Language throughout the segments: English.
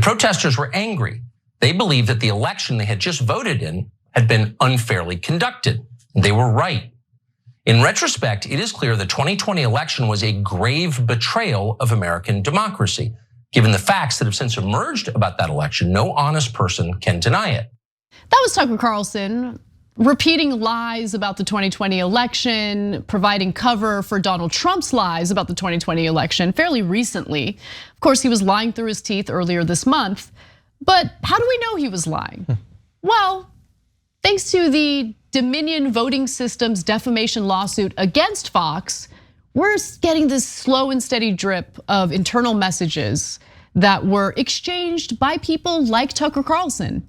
The protesters were angry. They believed that the election they had just voted in had been unfairly conducted. They were right. In retrospect, it is clear the 2020 election was a grave betrayal of American democracy. Given the facts that have since emerged about that election, no honest person can deny it. That was Tucker Carlson repeating lies about the 2020 election, providing cover for Donald Trump's lies about the 2020 election fairly recently. Of course, he was lying through his teeth earlier this month. But how do we know he was lying? Well, thanks to the Dominion voting system's defamation lawsuit against Fox, we're getting this slow and steady drip of internal messages that were exchanged by people like Tucker Carlson.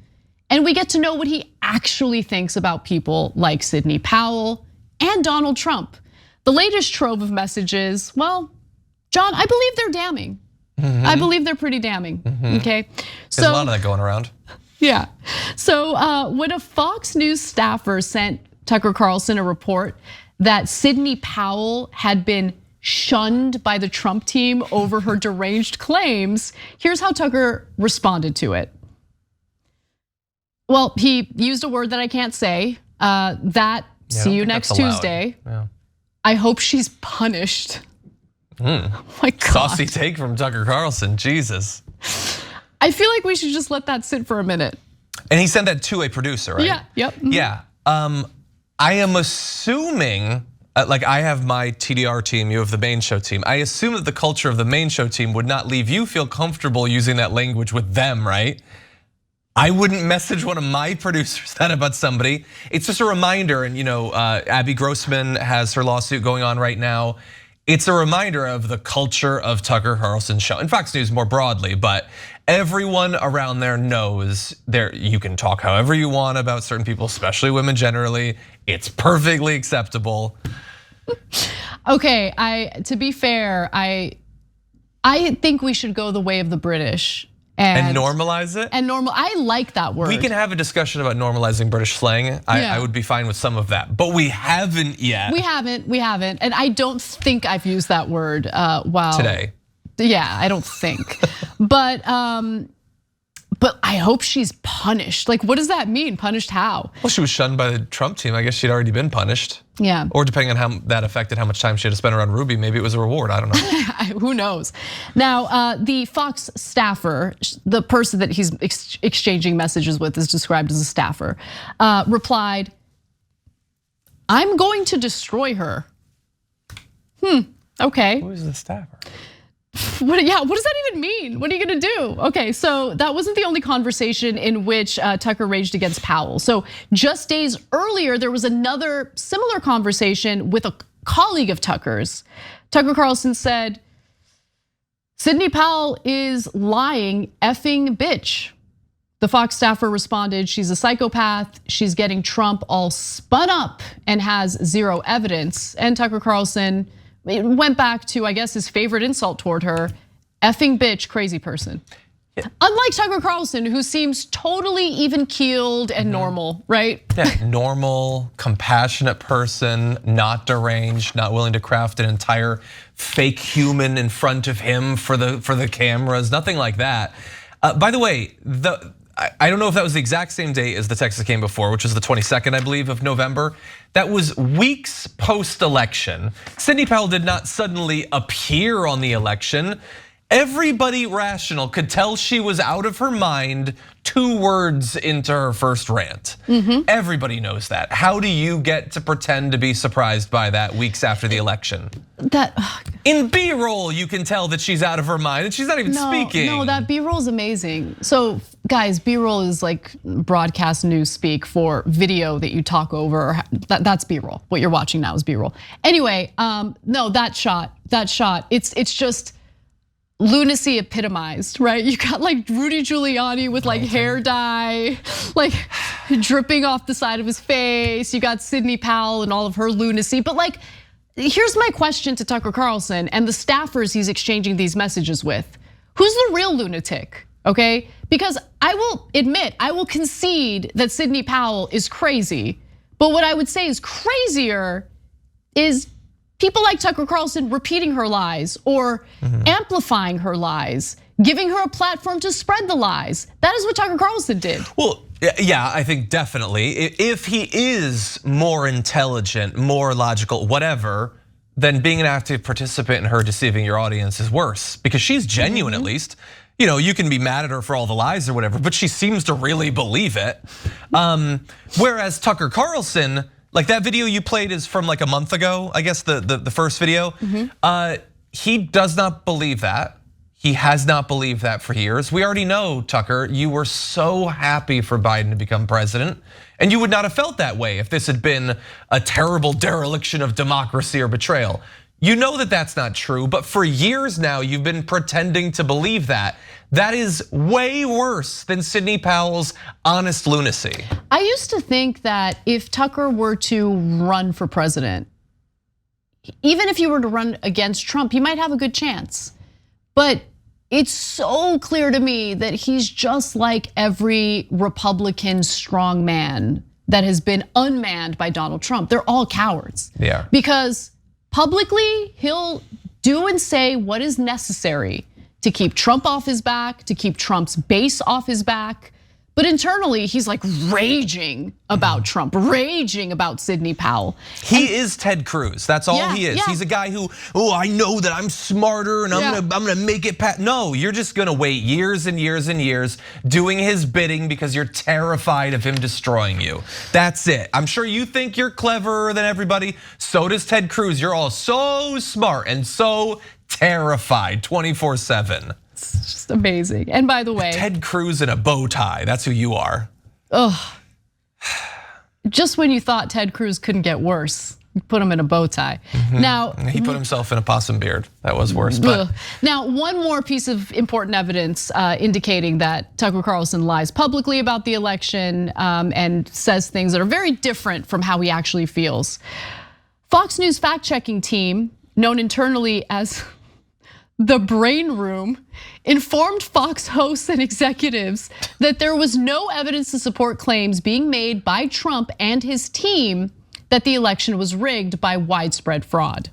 And we get to know what he actually thinks about people like Sidney Powell and Donald Trump. The latest trove of messages, well, John, I believe they're damning. I believe they're pretty damning, okay? There's a lot of that going around. Yeah, so when a Fox News staffer sent Tucker Carlson a report that Sidney Powell had been shunned by the Trump team over her deranged claims, here's how Tucker responded to it. Well, he used a word that I can't say, see you next Tuesday. Yeah. I hope she's punished. Oh my God. Saucy take from Tucker Carlson, Jesus. I feel like we should just let that sit for a minute. And he sent that to a producer, right? Yeah, yep. Yeah, I am assuming, like I have my TDR team, you have the main show team. I assume that the culture of the main show team would not leave you feel comfortable using that language with them, right? I wouldn't message one of my producers that about somebody. It's just a reminder, and Abby Grossman has her lawsuit going on right now. It's a reminder of the culture of Tucker Carlson's show and Fox News more broadly, but everyone around there knows you can talk however you want about certain people, especially women generally. It's perfectly acceptable. Okay, to be fair, I think we should go the way of the British. And normalize it? I like that word. We can have a discussion about normalizing British slang. I would be fine with some of that, but we haven't yet. We haven't. And I don't think I've used that word today. Yeah, I don't think. But I hope she's punished. Like, what does that mean? Punished how? Well, she was shunned by the Trump team. I guess she'd already been punished. Yeah. Or depending on how that affected how much time she had to spend around Ruby, maybe it was a reward, I don't know. Who knows? Now, the Fox staffer, the person that he's exchanging messages with is described as a staffer, replied, "I'm going to destroy her." Okay. Who is the staffer? What does that even mean? What are you gonna do? Okay, so that wasn't the only conversation in which Tucker raged against Powell. So just days earlier, there was another similar conversation with a colleague of Tucker's. Tucker Carlson said, "Sidney Powell is lying, effing bitch." The Fox staffer responded, "She's a psychopath. She's getting Trump all spun up and has zero evidence." And Tucker Carlson went back to, I guess, his favorite insult toward her, effing bitch, crazy person. Yeah. Unlike Tucker Carlson, who seems totally even keeled and normal, right? Yeah, normal, compassionate person, not deranged, not willing to craft an entire fake human in front of him for the cameras, nothing like that. By the way, I don't know if that was the exact same day as the text that came before, which was the 22nd, I believe, of November. That was weeks post-election. Sidney Powell did not suddenly appear on the election. Everybody rational could tell she was out of her mind 2 words into her first rant. Everybody knows that. How do you get to pretend to be surprised by that weeks after the election? In B-roll, you can tell that she's out of her mind and she's not even speaking. No, that B-roll is amazing. So guys, B-roll is like broadcast news speak for video that you talk over. That's B-roll. What you're watching now is B-roll. Anyway, no, that shot, it's just lunacy epitomized, right? You got like Rudy Giuliani with like hair dye, like dripping off the side of his face. You got Sidney Powell and all of her lunacy. But like, here's my question to Tucker Carlson and the staffers he's exchanging these messages with. Who's the real lunatic, okay? Because I will admit, I will concede that Sidney Powell is crazy. But what I would say is crazier is people like Tucker Carlson repeating her lies or amplifying her lies, giving her a platform to spread the lies. That is what Tucker Carlson did. Well, yeah, I think definitely. If he is more intelligent, more logical, whatever, then being an active participant in her deceiving your audience is worse, because she's genuine at least. You know, you can be mad at her for all the lies or whatever, but she seems to really believe it. Whereas Tucker Carlson, like that video you played is from like a month ago, I guess the first video. He does not believe that. He has not believed that for years. We already know, Tucker, you were so happy for Biden to become president, and you would not have felt that way if this had been a terrible dereliction of democracy or betrayal. You know that that's not true, but for years now you've been pretending to believe that. That is way worse than Sidney Powell's honest lunacy. I used to think that if Tucker were to run for president, even if you were to run against Trump, you might have a good chance. But it's so clear to me that he's just like every Republican strongman that has been unmanned by Donald Trump. They're all cowards. Yeah. Because publicly, he'll do and say what is necessary to keep Trump off his back, to keep Trump's base off his back. But internally, he's like raging about Trump, raging about Sidney Powell. He is Ted Cruz. That's all he is. Yeah. He's a guy who, I know that I'm smarter and I'm gonna make it past. No, you're just gonna wait years and years and years doing his bidding because you're terrified of him destroying you. That's it. I'm sure you think you're cleverer than everybody. So does Ted Cruz. You're all so smart and so terrified 24/7. It's just amazing. And by the way, Ted Cruz in a bow tie. That's who you are. Ugh. Just when you thought Ted Cruz couldn't get worse, you put him in a bow tie. Now he put himself in a possum beard. That was worse. But now one more piece of important evidence indicating that Tucker Carlson lies publicly about the election and says things that are very different from how he actually feels. Fox News fact-checking team, known internally as the Brain Room, informed Fox hosts and executives that there was no evidence to support claims being made by Trump and his team that the election was rigged by widespread fraud.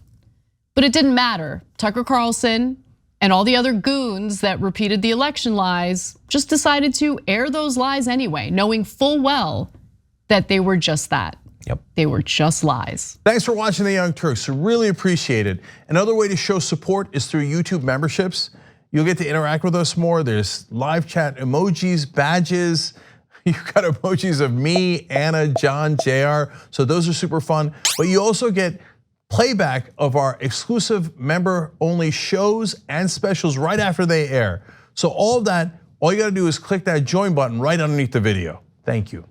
But it didn't matter. Tucker Carlson and all the other goons that repeated the election lies just decided to air those lies anyway, knowing full well that they were just that. Yep. They were just lies. Thanks for watching The Young Turks, really appreciate it. Another way to show support is through YouTube memberships. You'll get to interact with us more. There's live chat emojis, badges. You've got emojis of me, Anna, John, JR. So those are super fun. But you also get playback of our exclusive member-only shows and specials right after they air. So all of that, all you gotta do is click that join button right underneath the video. Thank you.